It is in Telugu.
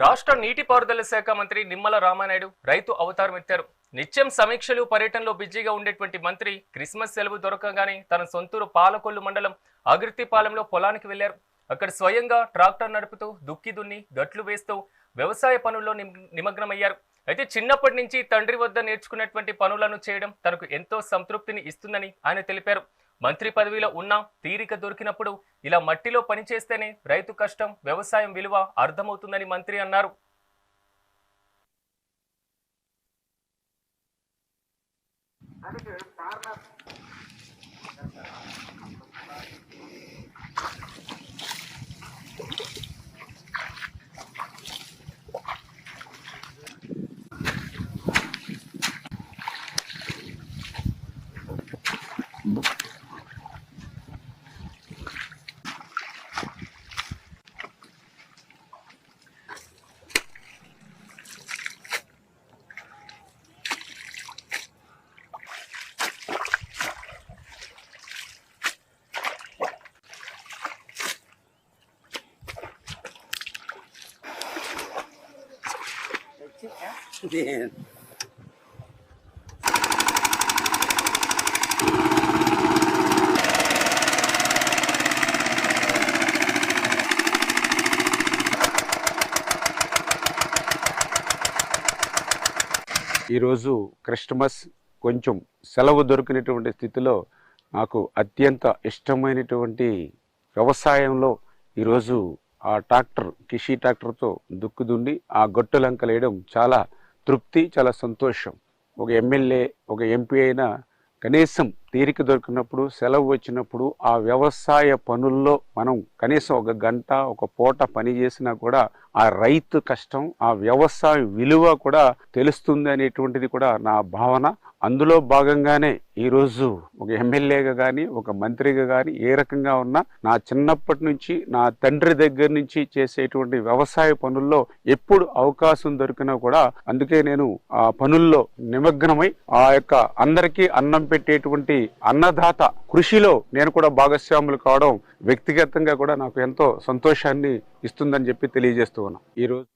రాష్ట్ర నీటిపారుదల శాఖ మంత్రి నిమ్మల రామానాయుడు రైతు అవతారం ఎత్తారు. నిత్యం సమీక్షలు పర్యటనలో బిజీగా ఉండేటువంటి మంత్రి క్రిస్మస్ సెలవు దొరకగానే తన సొంతూరు పాలకొల్లు మండలం అగిరితిపాలెంలో పొలానికి వెళ్లారు. అక్కడ స్వయంగా ట్రాక్టర్ నడుపుతూ దుక్కి దున్ని గట్లు వేస్తూ వ్యవసాయ పనుల్లో నిమగ్నమయ్యారు. అయితే చిన్నప్పటి నుంచి తండ్రి వద్ద నేర్చుకున్నటువంటి పనులను చేయడం తనకు ఎంతో సంతృప్తిని ఇస్తుందని ఆయన తెలిపారు. మంత్రి పదవిలో ఉన్నా తీరిక దొరికినప్పుడు ఇలా మట్టిలో పనిచేస్తేనే రైతు కష్టం, వ్యవసాయం విలువ అర్థమవుతుందని మంత్రి అన్నారు. Man. ఈరోజు క్రిస్మస్ కొంచెం సెలవు దొరికినటువంటి స్థితిలో నాకు అత్యంత ఇష్టమైనటువంటి వ్యవసాయంలో ఈరోజు ఆ ట్రాక్టర్ కిషి ట్రాక్టర్తో దుక్కు దున్ని ఆ గొట్టులంకలేయడం చాలా తృప్తి, చాలా సంతోషం. ఒక ఎమ్మెల్యే, ఒక ఎంపీ అయినా కనీసం తీరిక దొరికినప్పుడు, సెలవు వచ్చినప్పుడు ఆ వ్యవసాయ పనుల్లో మనం కనీసం ఒక గంట, ఒక పూట పని చేసినా కూడా ఆ రైతు కష్టం, ఆ వ్యవసాయ విలువ కూడా తెలుస్తుంది అనేటువంటిది కూడా నా భావన. అందులో భాగంగానే ఈరోజు ఒక ఎమ్మెల్యేగా కానీ, ఒక మంత్రిగా కానీ ఏ రకంగా ఉన్నా నా చిన్నప్పటి నుంచి నా తండ్రి దగ్గర నుంచి చేసేటువంటి వ్యవసాయ పనుల్లో ఎప్పుడు అవకాశం దొరికినా కూడా అందుకే నేను ఆ పనుల్లో నిమగ్నమై ఆ యొక్క అందరికీ అన్నం పెట్టేటువంటి అన్నదాత కృషిలో నేను కూడా భాగస్వాములు కావడం వ్యక్తిగతంగా కూడా నాకు ఎంతో సంతోషాన్ని ఇస్తుందని చెప్పి తెలియజేస్తూ ఉన్నాను. ఈరోజు